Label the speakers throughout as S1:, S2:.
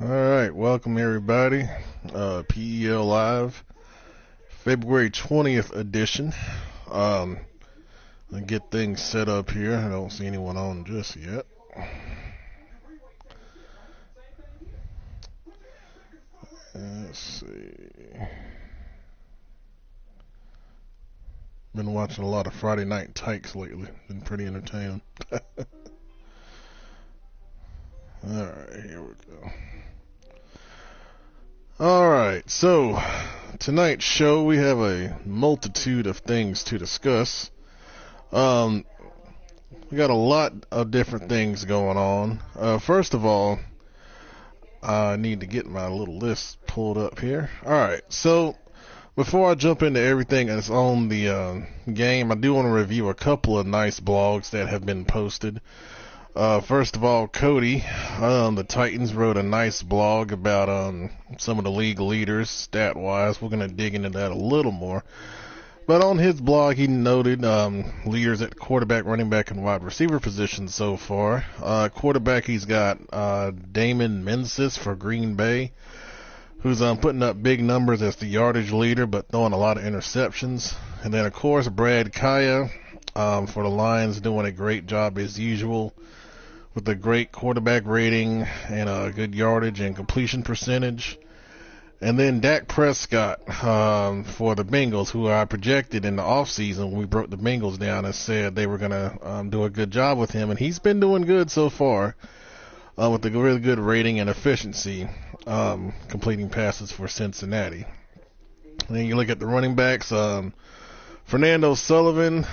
S1: All right, welcome everybody. PEL Live February 20th edition. I'll get things set up here. I don't see anyone on just yet. Let's see. Been watching a lot of Friday Night Tykes lately. Been pretty entertaining. Alright, here we go. Alright, so tonight's show we have a multitude of things to discuss. We got a lot of different things going on. First of all, I need to get my little list pulled up here. Alright, so before I jump into everything that's on the game, I do want to review a couple of nice blogs that have been posted. First of all, Cody, the Titans, wrote a nice blog about some of the league leaders, stat-wise. We're going to dig into that a little more. But on his blog, he noted leaders at quarterback, running back, and wide receiver positions so far. Quarterback, he's got Damon Mensis for Green Bay, who's putting up big numbers as the yardage leader, but throwing a lot of interceptions. And then, of course, Brad Kaya for the Lions, doing a great job as usual, with a great quarterback rating and a good yardage and completion percentage. And then Dak Prescott for the Bengals, who I projected in the offseason when we broke the Bengals down and said they were going to do a good job with him. And he's been doing good so far with a really good rating and efficiency, completing passes for Cincinnati. And then you look at the running backs. Fernando Sullivan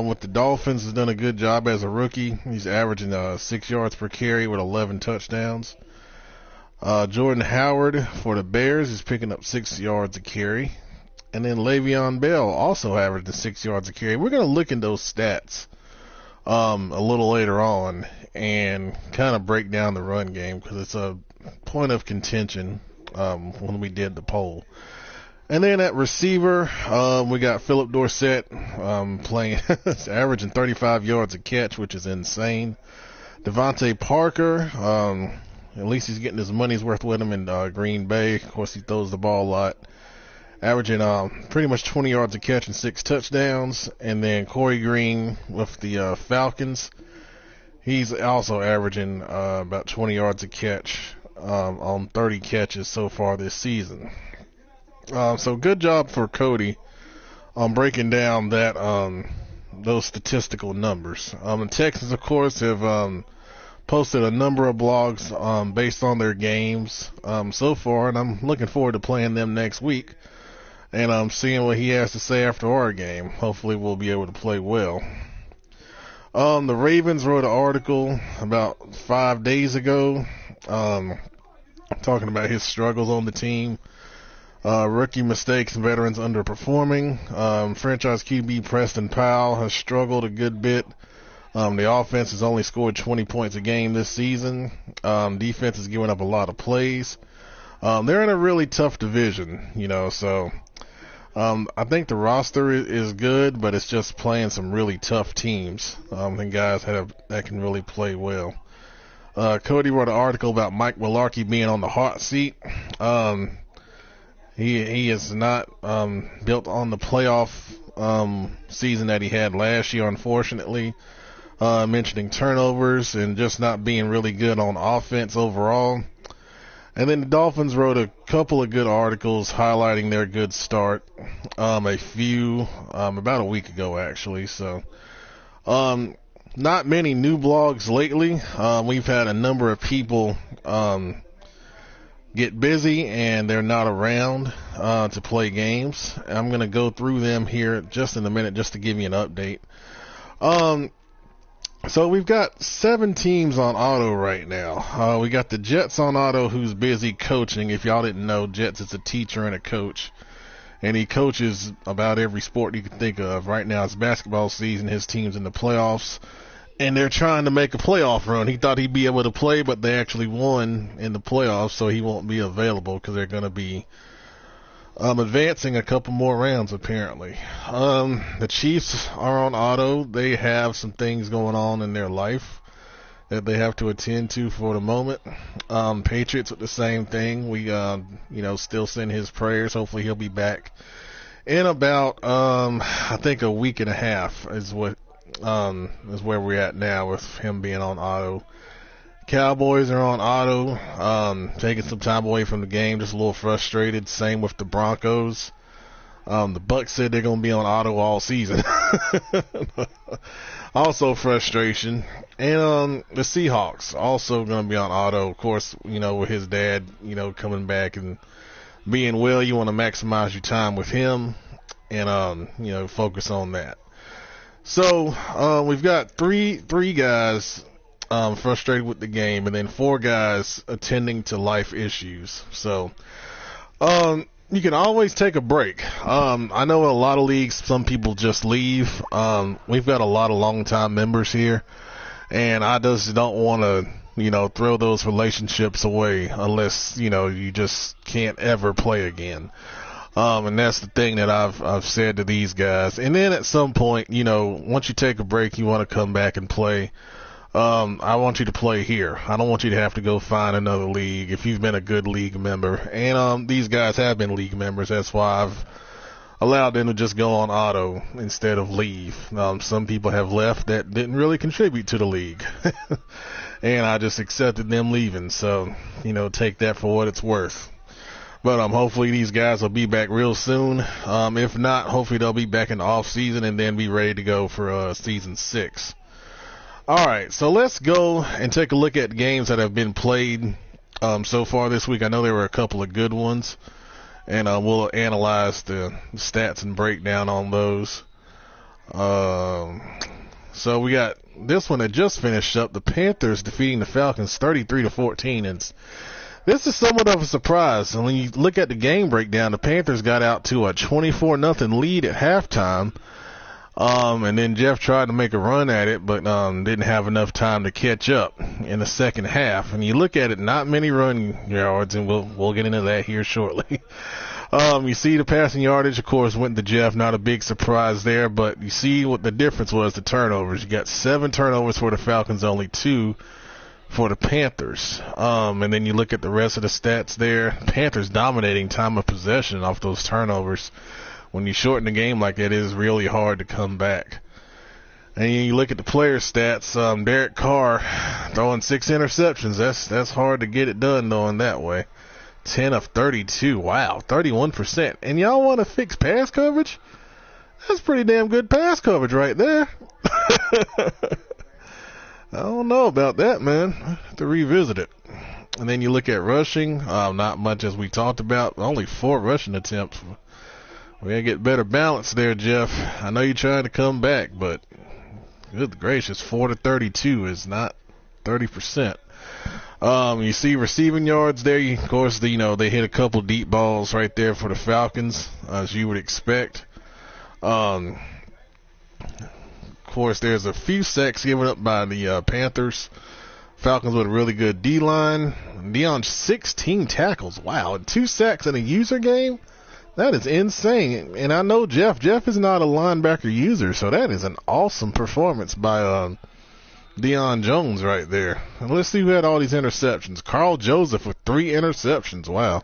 S1: with the Dolphins has done a good job as a rookie. He's averaging 6 yards per carry with 11 touchdowns. Jordan Howard for the Bears is picking up 6 yards a carry. And then Le'Veon Bell also averaging 6 yards a carry. We're going to look at those stats a little later on and kind of break down the run game because it's a point of contention when we did the poll. And then at receiver, we got Philip Dorsett playing, averaging 35 yards a catch, which is insane. Devontae Parker, at least he's getting his money's worth with him in Green Bay. Of course, he throws the ball a lot, averaging pretty much 20 yards a catch and 6 touchdowns. And then Corey Green with the Falcons, he's also averaging about 20 yards a catch on 30 catches so far this season. So good job for Cody on breaking down that those statistical numbers. The Texans, of course, have posted a number of blogs based on their games so far, and I'm looking forward to playing them next week and seeing what he has to say after our game. Hopefully we'll be able to play well. The Ravens wrote an article about 5 days ago talking about his struggles on the team. Rookie mistakes, veterans underperforming. Franchise QB Preston Powell has struggled a good bit. The offense has only scored 20 points a game this season. Defense is giving up a lot of plays. They're in a really tough division, so I think the roster is good, but it's just playing some really tough teams and guys that can really play well. Cody wrote an article about Mike Mularkey being on the hot seat. He is not built on the playoff season that he had last year, unfortunately. Mentioning turnovers and just not being really good on offense overall. And then the Dolphins wrote a couple of good articles highlighting their good start. A few about a week ago, actually. So not many new blogs lately. We've had a number of people get busy and they're not around to play games. I'm going to go through them here just in a minute just to give you an update. So we've got 7 teams on auto right now. We got the Jets on auto, who's busy coaching. If y'all didn't know, Jets is a teacher and a coach, and he coaches about every sport you can think of. Right now it's basketball season. His team's in the playoffs, and they're trying to make a playoff run. He thought he'd be able to play, but they actually won in the playoffs, so he won't be available because they're going to be advancing a couple more rounds, apparently. The Chiefs are on auto. They have some things going on in their life that they have to attend to for the moment. Patriots with the same thing. We, still send his prayers. Hopefully he'll be back in about, I think a week and a half is where we're at now with him being on auto. Cowboys are on auto, taking some time away from the game, just a little frustrated. Same with the Broncos. The Bucks said they're going to be on auto all season. Also frustration. And the Seahawks also going to be on auto. Of course, with his dad, coming back and being well, you want to maximize your time with him and, focus on that. So, we've got three guys frustrated with the game, and then 4 guys attending to life issues. So, you can always take a break. I know in a lot of leagues, some people just leave. We've got a lot of long-time members here, and I just don't want to, throw those relationships away unless, you just can't ever play again. And that's the thing that I've said to these guys. And then at some point, once you take a break, you want to come back and play. I want you to play here. I don't want you to have to go find another league if you've been a good league member. And these guys have been league members. That's why I've allowed them to just go on auto instead of leave. Some people have left that didn't really contribute to the league. And I just accepted them leaving. So, take that for what it's worth. But hopefully these guys will be back real soon. If not, hopefully they'll be back in the off season and then be ready to go for season 6. All right, so let's go and take a look at games that have been played so far this week. I know there were a couple of good ones, and we'll analyze the stats and breakdown on those. So we got this one that just finished up. The Panthers defeating the Falcons 33-14, and this is somewhat of a surprise. And when you look at the game breakdown, the Panthers got out to a 24-0 lead at halftime. And then Jeff tried to make a run at it, but didn't have enough time to catch up in the second half. And you look at it, not many run yards, and we'll get into that here shortly. You see the passing yardage, of course, went to Jeff. Not a big surprise there, but you see what the difference was, the turnovers. You got 7 turnovers for the Falcons, only 2 for the Panthers. And then you look at the rest of the stats there. Panthers dominating time of possession off those turnovers. When you shorten the game like that, it is really hard to come back. And you look at the player stats, Derek Carr throwing 6 interceptions. That's hard to get it done throwing that way. 10 of 32. Wow, 31%. And y'all want to fix pass coverage? That's pretty damn good pass coverage right there. I don't know about that, man. I have to revisit it. And then you look at rushing. Not much as we talked about. Only 4 rushing attempts. We gotta get better balance there, Jeff. I know you're trying to come back, but good gracious, 4-32 is not 30%. You see receiving yards there. Of course, they hit a couple deep balls right there for the Falcons, as you would expect. Of course, there's a few sacks given up by the Panthers. Falcons with a really good D-line. Deion, 16 tackles. Wow, 2 sacks in a user game? That is insane. And I know Jeff. Jeff is not a linebacker user, so that is an awesome performance by Deion Jones right there. And let's see who had all these interceptions. Carl Joseph with 3 interceptions. Wow.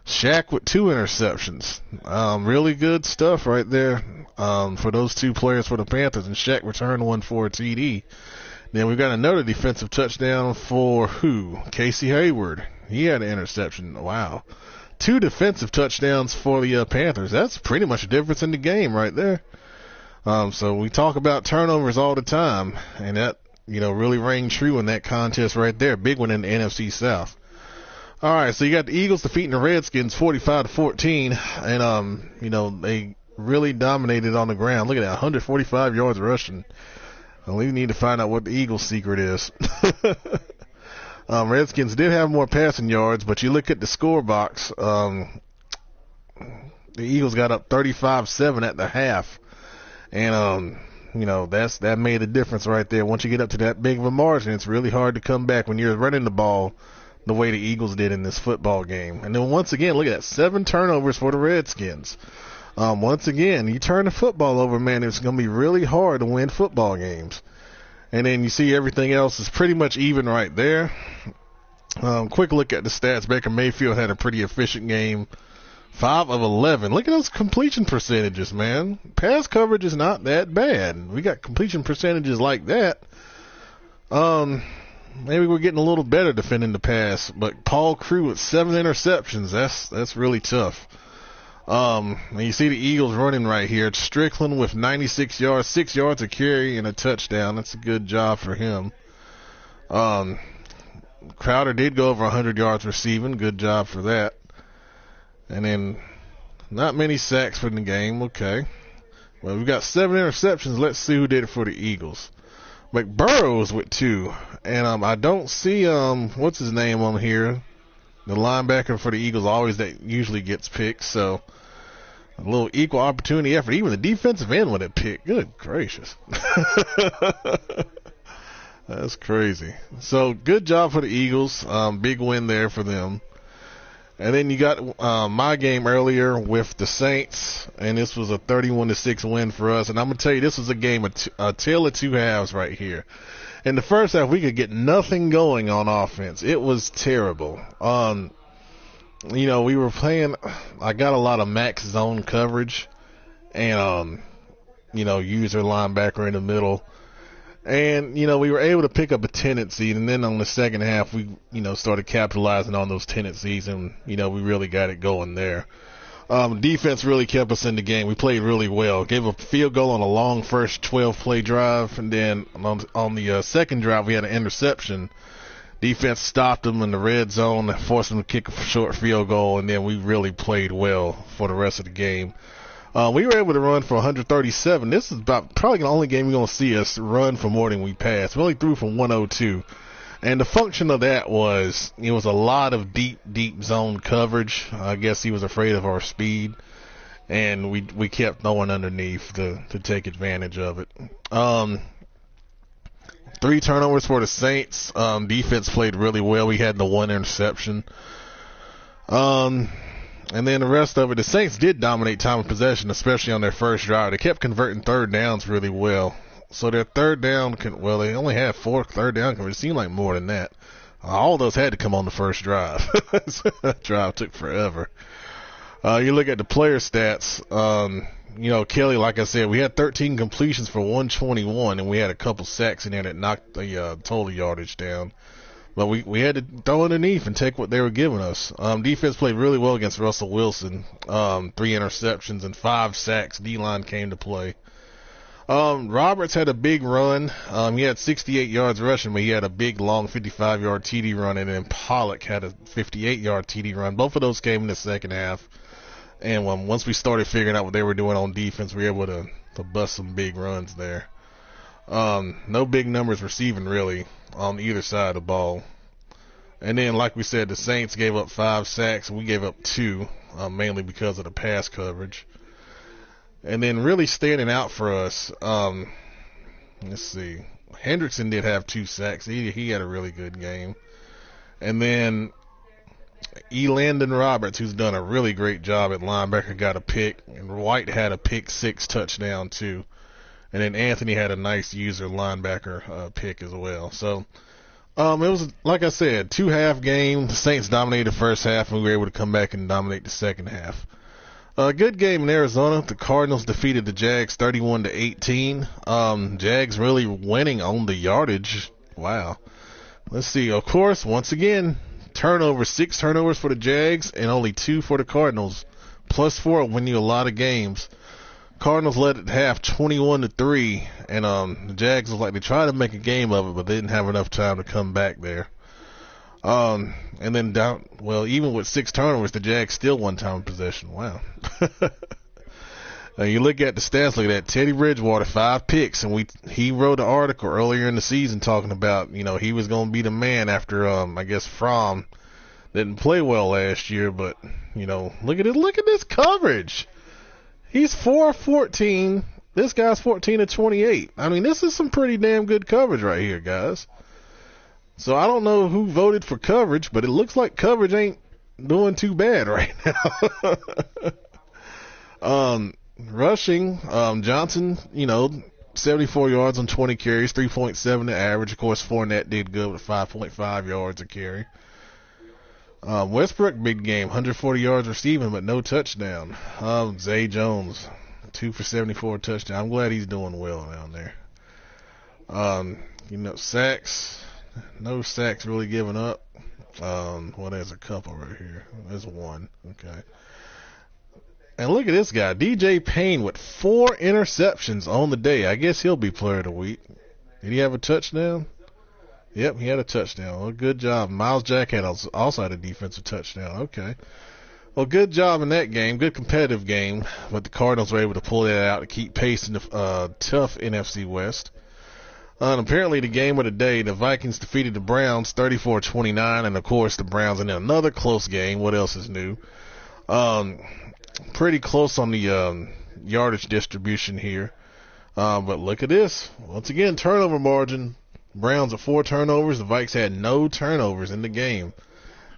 S1: Shaq with 2 interceptions. Really good stuff right there for those 2 players for the Panthers. And Shaq returned 1 for a TD. Then we've got another defensive touchdown for who? Casey Hayward. He had an interception. Wow. 2 defensive touchdowns for the Panthers. That's pretty much a difference in the game right there. So we talk about turnovers all the time, and that, really rang true in that contest right there. Big one in the NFC South. All right, so you got the Eagles defeating the Redskins 45-14, and they really dominated on the ground. Look at that, 145 yards rushing. Well, we need to find out what the Eagles' secret is. Redskins did have more passing yards, but you look at the score box, the Eagles got up 35-7 at the half. And, that made a difference right there. Once you get up to that big of a margin, it's really hard to come back when you're running the ball the way the Eagles did in this football game. And then once again, look at that, 7 turnovers for the Redskins. Once again, you turn the football over, man, it's going to be really hard to win football games. And then you see everything else is pretty much even right there. Quick look at the stats. Baker Mayfield had a pretty efficient game. 5 of 11. Look at those completion percentages, man. Pass coverage is not that bad. We got completion percentages like that. Maybe we're getting a little better defending the pass. But Paul Crewe with 7 interceptions. That's really tough. And you see the Eagles running right here. It's Strickland with 96 yards, 6 yards a carry, and a touchdown. That's a good job for him. Crowder did go over 100 yards receiving. Good job for that. And then not many sacks for the game. Okay. Well, we've got 7 interceptions. Let's see who did it for the Eagles. McBurrows with 2. And I don't see what's his name on here. The linebacker for the Eagles that usually gets picked. So a little equal opportunity effort. Even the defensive end with it picked. Good gracious. That's crazy. So good job for the Eagles. Big win there for them. And then you got my game earlier with the Saints, and this was a 31-6 win for us. And I'm gonna tell you, this was a game a tale of 2 halves right here. In the first half, we could get nothing going on offense. It was terrible. We were playing. I got a lot of max zone coverage, and user linebacker in the middle. And, we were able to pick up a tendency, and then on the second half, we, started capitalizing on those tendencies, and, we really got it going there. Defense really kept us in the game. We played really well. Gave a field goal on a long first 12-play drive, and then on the second drive, we had an interception. Defense stopped them in the red zone, forced them to kick a short field goal, and then we really played well for the rest of the game. We were able to run for 137. This is probably the only game you're going to see us run for more than we passed. We only threw for 102. And the function of that was, it was a lot of deep zone coverage. I guess he was afraid of our speed. And we kept throwing underneath to take advantage of it. 3 turnovers for the Saints. Defense played really well. We had the 1 interception. And then the rest of it, the Saints did dominate time of possession, especially on their first drive. They kept converting third downs really well. So their third down, they only had 4 third down conversions. It seemed like more than that. All those had to come on the first drive. That drive took forever. You look at the player stats, Kelly, like I said, we had 13 completions for 121, and we had a couple sacks in there that knocked the total yardage down. But we had to throw underneath and take what they were giving us. Defense played really well against Russell Wilson. 3 interceptions and 5 sacks. D-line came to play. Roberts had a big run. He had 68 yards rushing, but he had a big, long 55-yard TD run. And then Pollock had a 58-yard TD run. Both of those came in the second half. And once we started figuring out what they were doing on defense, we were able to bust some big runs there. No big numbers receiving, really, on either side of the ball. And then, like we said, the Saints gave up 5 sacks. We gave up 2, mainly because of the pass coverage. And then really standing out for us, let's see, Hendrickson did have 2 sacks. He had a really good game. And then Landon Roberts, who's done a really great job at linebacker, got a pick. And White had a pick 6 touchdown, too. And then Anthony had a nice user linebacker pick as well. So it was, like I said, 2-half game. The Saints dominated the first half, and we were able to come back and dominate the second half. A good game in Arizona. The Cardinals defeated the Jags 31-18. Jags really winning on the yardage. Wow. Let's see. Of course, once again, turnovers. 6 turnovers for the Jags and only 2 for the Cardinals. +4 win you a lot of games. Cardinals led at half 21-3, and the Jags was like they tried to make a game of it, but they didn't have enough time to come back there. And then even with 6 turnovers, the Jags still won time of possession. Wow. Now you look at the stats, look at that. Teddy Bridgewater, 5 picks, and he wrote an article earlier in the season talking about, he was going to be the man after, I guess Fromm didn't play well last year, but, look at it. Look at this coverage. He's 4-14. This guy's 14-28. I mean, this is some pretty damn good coverage right here, guys. So I don't know who voted for coverage, but it looks like coverage ain't doing too bad right now. Rushing, Johnson, 74 yards on 20 carries, 3.7 the average. Of course, Fournette did good with 5.5 yards a carry. Westbrook, big game, 140 yards receiving, but no touchdown. Zay Jones, 2 for 74 touchdown. I'm glad he's doing well down there. Sacks, no sacks really given up. Well, there's a couple right here. There's one. Okay. And look at this guy, DJ Payne, with 4 interceptions on the day. I guess he'll be player of the week. Did he have a touchdown? Yep, he had a touchdown. Well, good job. Miles Jack also had a defensive touchdown. Okay. Well, good job in that game. Good competitive game. But the Cardinals were able to pull that out to keep pace in the tough NFC West. And apparently the game of the day, the Vikings defeated the Browns 34-29. And, of course, the Browns in another close game. What else is new? Pretty close on the yardage distribution here. But look at this. Once again, turnover margin. Browns with 4 turnovers. The Vikes had no turnovers in the game.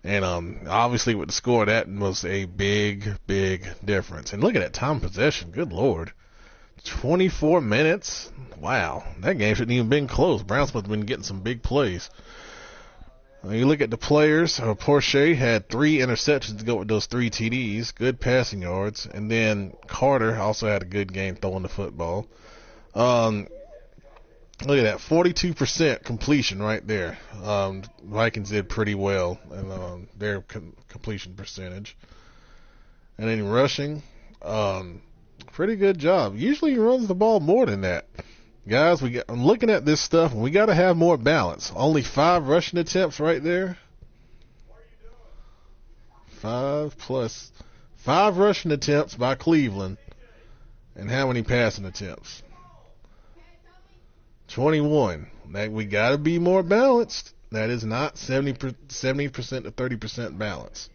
S1: And obviously with the score, that was a big, big difference. And look at that time of possession. Good Lord. 24 minutes. Wow. That game shouldn't even been close. Browns must have been getting some big plays. When you look at the players, Porsche had 3 interceptions to go with those 3 TDs. Good passing yards. And then Carter also had a good game throwing the football. Look at that, 42% completion right there. Vikings did pretty well in their completion percentage. And then rushing, pretty good job. Usually he runs the ball more than that. Guys, I'm looking at this stuff, and we got to have more balance. Only 5 rushing attempts right there. 5 plus 5 rushing attempts by Cleveland. And how many passing attempts? 21. That we got to be more balanced. That is not 70% to 30% balance.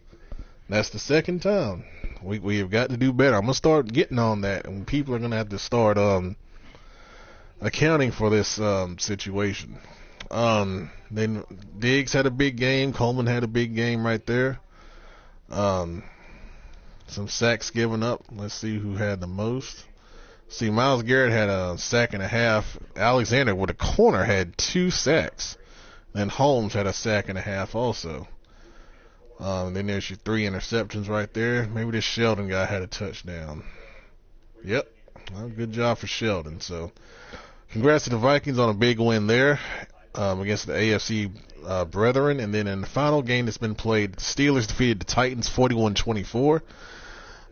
S1: That's the second time. We have got to do better. I'm going to start getting on that, and people are going to have to start accounting for this situation. Then Diggs had a big game. Coleman had a big game right there. Some sacks given up. Let's see who had the most. See, Myles Garrett had a sack and a half. Alexander with a corner had 2 sacks. Then Holmes had a sack and a half also. Then there's your 3 interceptions right there. Maybe this Sheldon guy had a touchdown. Yep. Well, good job for Sheldon. So, congrats to the Vikings on a big win there against the AFC brethren. And then in the final game that's been played, the Steelers defeated the Titans 41-24.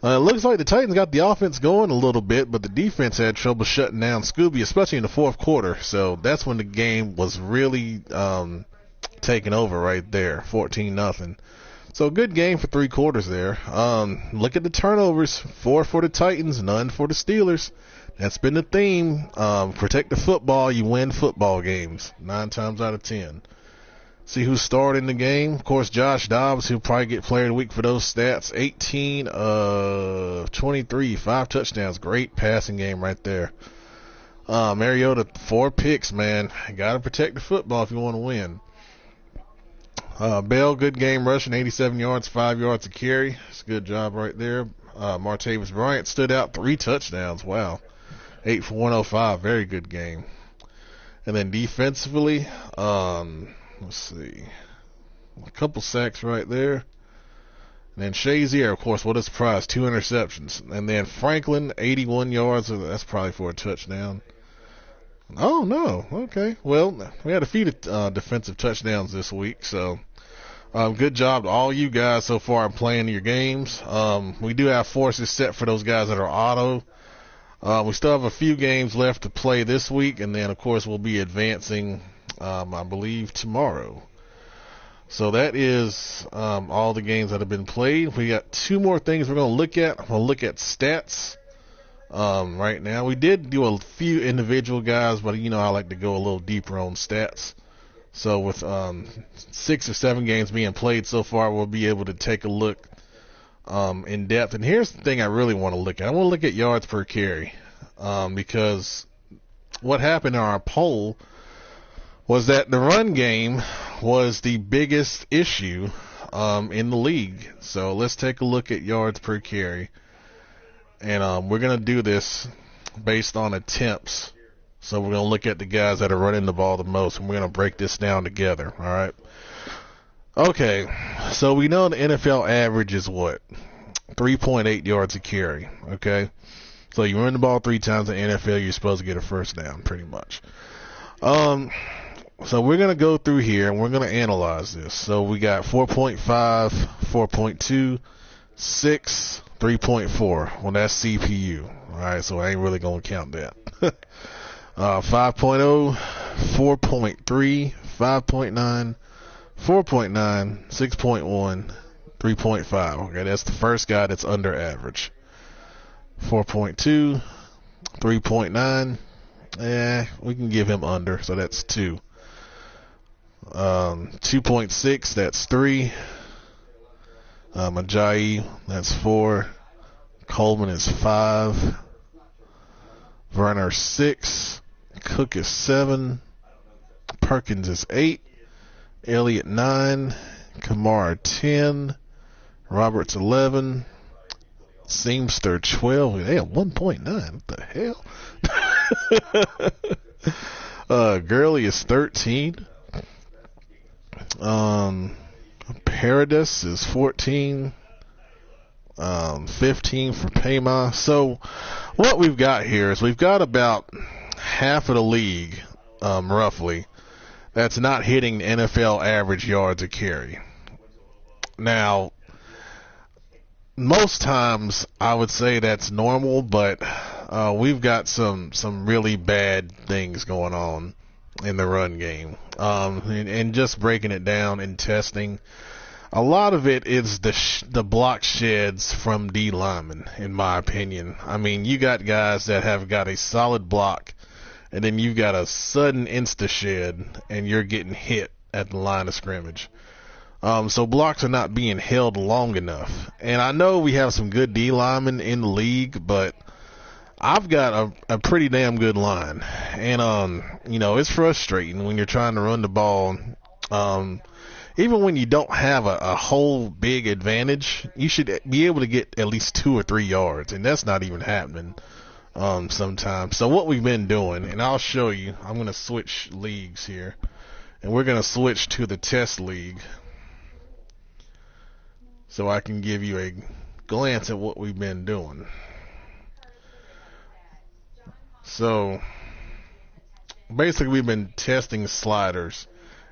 S1: It looks like the Titans got the offense going a little bit, but the defense had trouble shutting down Scooby, especially in the fourth quarter. So that's when the game was really taken over right there, 14-0. So good game for 3 quarters there. Look at the turnovers, 4 for the Titans, none for the Steelers. That's been the theme. Protect the football, you win football games, 9 times out of 10. See who starred in the game. Of course, Josh Dobbs, who'll probably get player of the week for those stats. 18 of 23, 5 touchdowns. Great passing game right there. Mariota, 4 picks, man. Got to protect the football if you want to win. Bell, good game rushing, 87 yards, 5 yards a carry. It's a good job right there. Martavis Bryant stood out, 3 touchdowns. Wow. 8 for 105. Very good game. And then defensively, let's see. A couple sacks right there. And then Shazier, of course, what a surprise. 2 interceptions. And then Franklin, 81 yards. That's probably for a touchdown. Oh, no. Okay. Well, we had a few defensive touchdowns this week. So, good job to all you guys so far in playing your games. We do have forces set for those guys that are auto. We still have a few games left to play this week. And then, of course, we'll be advancing I believe tomorrow. So that is all the games that have been played. We got 2 more things we're going to look at. I'm going to look at stats right now. We did do a few individual guys, but you know I like to go a little deeper on stats. So with 6 or 7 games being played so far, we'll be able to take a look in depth. And here's the thing I really want to look at. I want to look at yards per carry because what happened in our poll was that the run game was the biggest issue in the league. So let's take a look at yards per carry. And we're going to do this based on attempts So we're going to look at the guys that are running the ball the most, and we're going to break this down together, all right? Okay, so we know the NFL average is what? 3.8 yards a carry, okay? So you run the ball 3 times in the NFL, you're supposed to get a first down, pretty much. So we're going to go through here, and we're going to analyze this. So we got 4.5, 4.2, 6, 3.4. Well, that's CPU. All right, so I ain't really going to count that. 5.0, 4.3, 5.9, 4.9, 6.1, 3.5. Okay, that's the first guy that's under average. 4.2, 3.9. We can give him under, so that's 2. 2.6, that's 3. Ajayi, that's 4. Coleman is 5. Werner 6. Cook is 7. Perkins is 8. Elliott 9. Kamara 10. Roberts 11. Seamster 12. They have 1.9. What the hell? Gurley is 13. Paradis is 14. 15 for Payma. So what we've got here is we've got about half of the league, roughly, that's not hitting the NFL average yards a carry. Now, most times I would say that's normal, but we've got some really bad things going on in the run game. And just breaking it down and testing, a lot of it is the block sheds from D linemen, in my opinion. I mean, you got guys that have got a solid block, and then you got a sudden insta shed, and you're getting hit at the line of scrimmage. So blocks are not being held long enough. And I know we have some good D linemen in the league, but I've got a pretty damn good line. And, it's frustrating when you're trying to run the ball. Even when you don't have a whole big advantage, you should be able to get at least 2 or 3 yards. And that's not even happening sometimes. So what we've been doing, and I'll show you, I'm going to switch leagues here. And we're going to switch to the test league, so I can give you a glance at what we've been doing. So basically we've been testing sliders,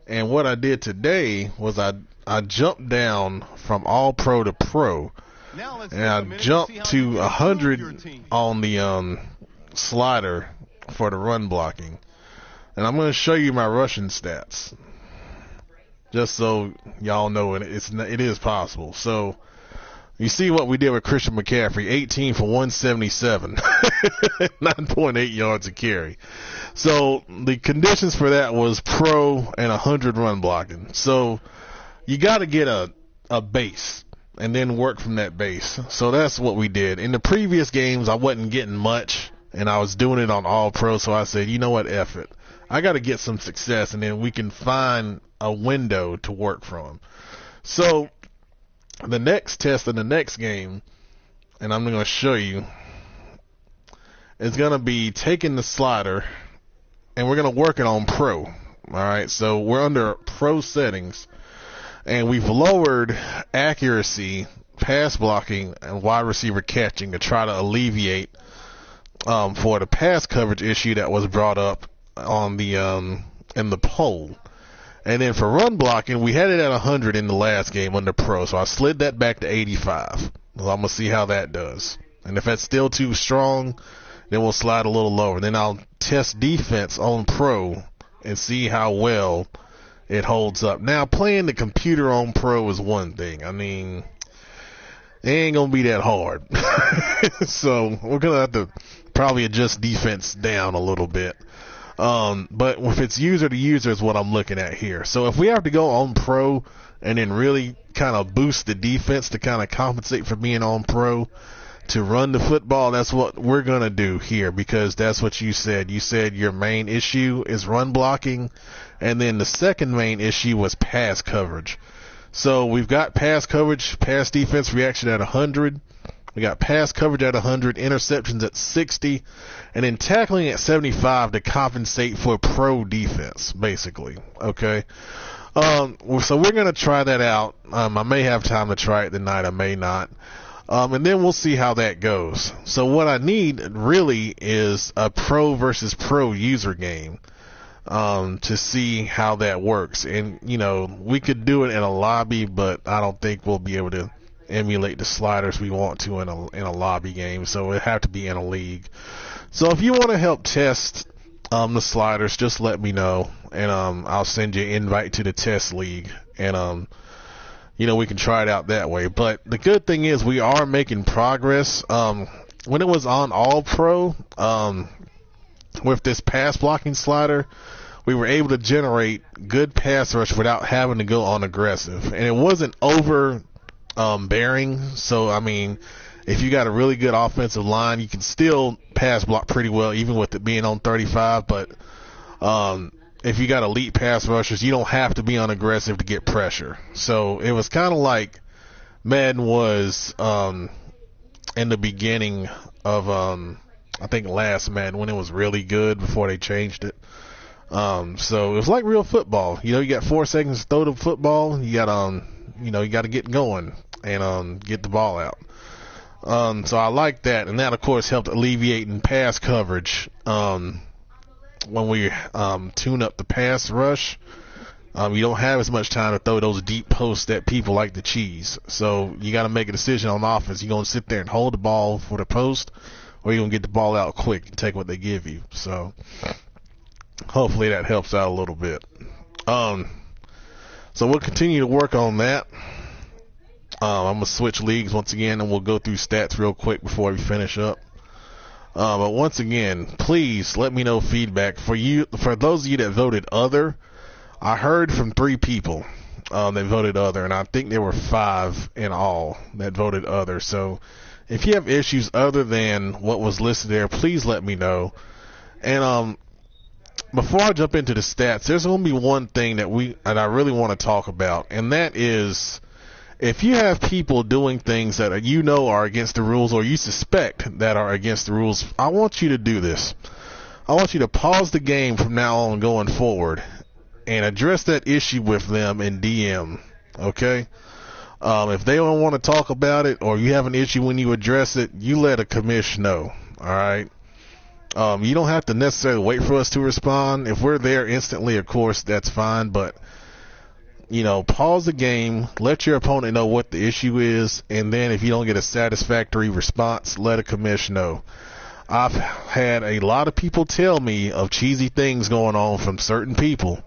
S1: and what I did today was I jumped down from all pro to pro, and I jumped to 100 on the slider for the run blocking. And I'm going to show you my rushing stats, just so y'all know it is possible. So you see what we did with Christian McCaffrey, 18 for 177, 9.8 yards a carry. So the conditions for that was pro and 100 run blocking. So you got to get a base and then work from that base. So that's what we did. In the previous games, I wasn't getting much, and I was doing it on all pro. So I said, you know what, F it. I got to get some success, and then we can find a window to work from. So the next test in the next game, and I'm going to show you, is going to be taking the slider, and we're going to work it on pro. All right, so we're under pro settings, and we've lowered accuracy, pass blocking, and wide receiver catching to try to alleviate for the pass coverage issue that was brought up on the in the poll. And then for run blocking, we had it at 100 in the last game under pro, so I slid that back to 85. Well, I'm going to see how that does. And if that's still too strong, then we'll slide a little lower. Then I'll test defense on pro and see how well it holds up. Now, playing the computer on pro is one thing. I mean, it ain't going to be that hard. So we're going to have to probably adjust defense down a little bit. But if it's user to user is what I'm looking at here. So if we have to go on pro and then really kind of boost the defense to kind of compensate for being on pro to run the football, that's what we're going to do here, because that's what you said. You said your main issue is run blocking, and then the second main issue was pass coverage. So we've got pass coverage, pass defense reaction at 100. We got pass coverage at 100, interceptions at 60, and then tackling at 75 to compensate for pro defense, basically. Okay. So we're going to try that out. I may have time to try it tonight. I may not. And then we'll see how that goes. So what I need really is a pro versus pro user game. To see how that works. And, we could do it in a lobby, but I don't think we'll be able to emulate the sliders we want to in a lobby game. So it'd have to be in a league. So if you want to help test the sliders, just let me know, and I'll send you an invite to the test league, and we can try it out that way. But the good thing is we are making progress. When it was on All Pro, with this pass blocking slider, we were able to generate good pass rush without having to go on aggressive. And it wasn't over bearing. So, if you got a really good offensive line, you can still pass block pretty well, even with it being on 35. But if you got elite pass rushers, you don't have to be on aggressive to get pressure. So it was kind of like Madden was in the beginning of, I think, last Madden, when it was really good before they changed it. So it was like real football. You got 4 seconds to throw the football. You got you got to get going and get the ball out. So I like that, and that of course helped alleviate in pass coverage. When we tune up the pass rush, you don't have as much time to throw those deep posts that people like to cheese. So you got to make a decision on offense. You gonna sit there and hold the ball for the post, or you gonna get the ball out quick and take what they give you. So hopefully that helps out a little bit. So we'll continue to work on that. I'm going to switch leagues once again, and we'll go through stats real quick before we finish up. But once again, please let me know feedback. For those of you that voted other, I heard from 3 people that voted other, and I think there were 5 in all that voted other. So if you have issues other than what was listed there, please let me know. And before I jump into the stats, there's going to be one thing that I really want to talk about, and that is, if you have people doing things that are against the rules, or you suspect that are against the rules, I want you to do this. I want you to pause the game from now on going forward and address that issue with them in DM, okay? If they don't want to talk about it, or you have an issue when you address it, you let a commish know, all right? You don't have to necessarily wait for us to respond. If we're there instantly, of course, that's fine, but pause the game, let your opponent know what the issue is, and then if you don't get a satisfactory response, let a commish know. I've had a lot of people tell me of cheesy things going on from certain people,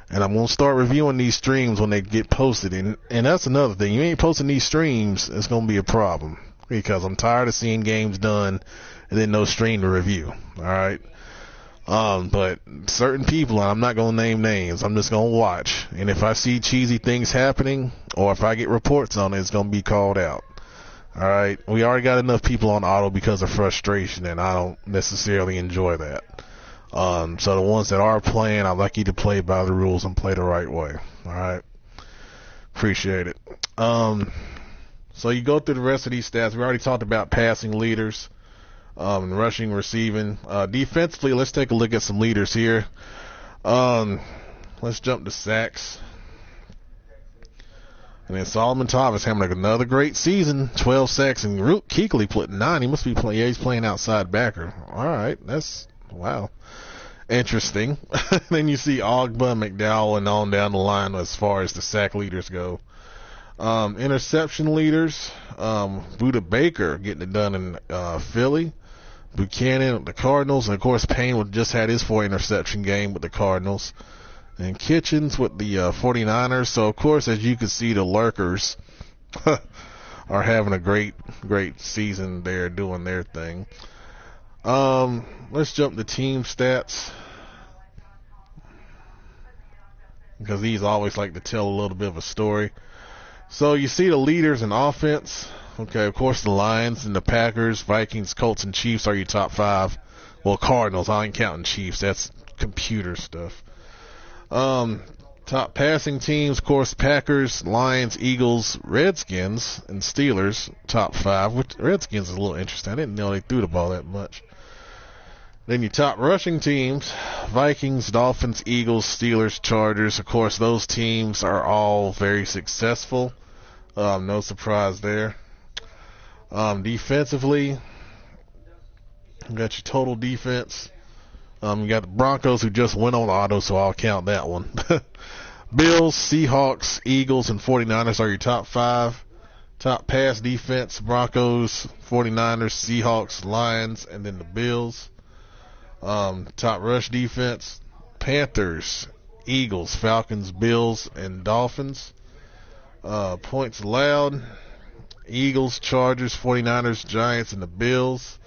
S1: and I'm going to start reviewing these streams when they get posted, and that's another thing. You ain't posting these streams, it's going to be a problem, because I'm tired of seeing games done and then no stream to review, alright? But certain people, and I'm not going to name names, I'm just going to watch. And if I see cheesy things happening, or if I get reports on it, it's going to be called out. Alright? We already got enough people on auto because of frustration, and I don't necessarily enjoy that. So the ones that are playing, I'd like you to play by the rules and play the right way. Alright? Appreciate it. So you go through the rest of these stats. We already talked about passing leaders. Rushing, receiving. Defensively, let's take a look at some leaders here. Let's jump to sacks. And then Solomon Thomas having another great season, 12 sacks, and Kuechly put 9. He must be playing. Yeah, he's playing outside backer. All right, that's wow, interesting. Then you see Ogba, McDowell, and on down the line as far as the sack leaders go. Interception leaders, Buda Baker getting it done in Philly. Buchanan with the Cardinals, and of course Payne just had his 4 interception game with the Cardinals, and Kitchens with the 49ers. So of course, as you can see, the lurkers are having a great season there, doing their thing. Let's jump to team stats, because these always like to tell a little bit of a story. So you see the leaders in offense. Okay, of course the Lions and the Packers, Vikings, Colts, and Chiefs are your top 5. Well, Cardinals, I ain't counting Chiefs. That's computer stuff. Top passing teams, of course, Packers, Lions, Eagles, Redskins, and Steelers, top 5. Which Redskins is a little interesting. I didn't know they threw the ball that much. Then your top rushing teams, Vikings, Dolphins, Eagles, Steelers, Chargers. Of course, those teams are all very successful. No surprise there. Defensively, you got your total defense. You got the Broncos, who just went on auto, so I'll count that one. Bills, Seahawks, Eagles, and 49ers are your top 5. Top pass defense, Broncos, 49ers, Seahawks, Lions, and then the Bills. Top rush defense, Panthers, Eagles, Falcons, Bills, and Dolphins. Points allowed, Eagles, Chargers, 49ers, Giants, and the Bills.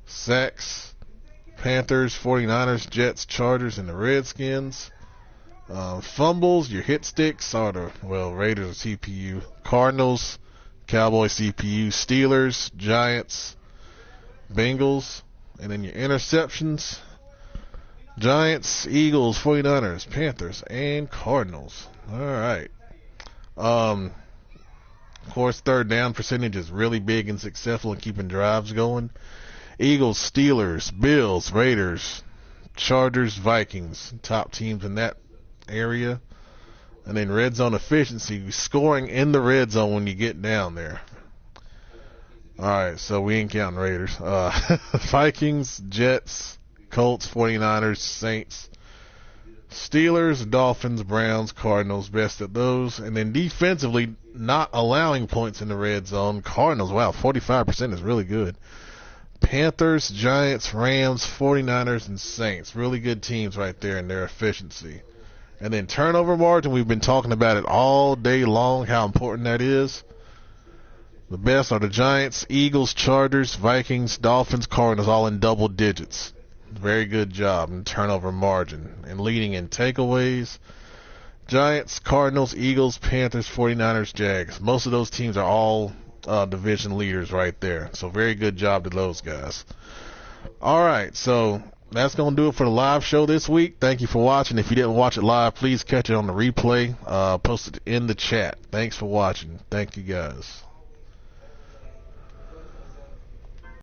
S1: Sacks, Panthers, 49ers, Jets, Chargers, and the Redskins. Fumbles, your hit sticks are the, Raiders or CPU. Cardinals, Cowboys, CPU. Steelers, Giants, Bengals. And then your interceptions, Giants, Eagles, 49ers, Panthers, and Cardinals. All right. Of course, third down percentage is really big and successful in keeping drives going. Eagles, Steelers, Bills, Raiders, Chargers, Vikings, top teams in that area. And then red zone efficiency, scoring in the red zone when you get down there. All right, so we ain't counting Raiders. Vikings, Jets, Colts, 49ers, Saints, Steelers, Dolphins, Browns, Cardinals, best at those. And then defensively, not allowing points in the red zone. Cardinals, wow, 45% is really good. Panthers, Giants, Rams, 49ers, and Saints. Really good teams right there in their efficiency. And then turnover margin, we've been talking about it all day long, how important that is. The best are the Giants, Eagles, Chargers, Vikings, Dolphins, Cardinals, all in double digits. Very good job in turnover margin. And leading in takeaways, Giants, Cardinals, Eagles, Panthers, 49ers, Jags. Most of those teams are all division leaders right there. So very good job to those guys. All right, so that's going to do it for the live show this week. Thank you for watching. If you didn't watch it live, please catch it on the replay. Post it in the chat. Thanks for watching. Thank you, guys.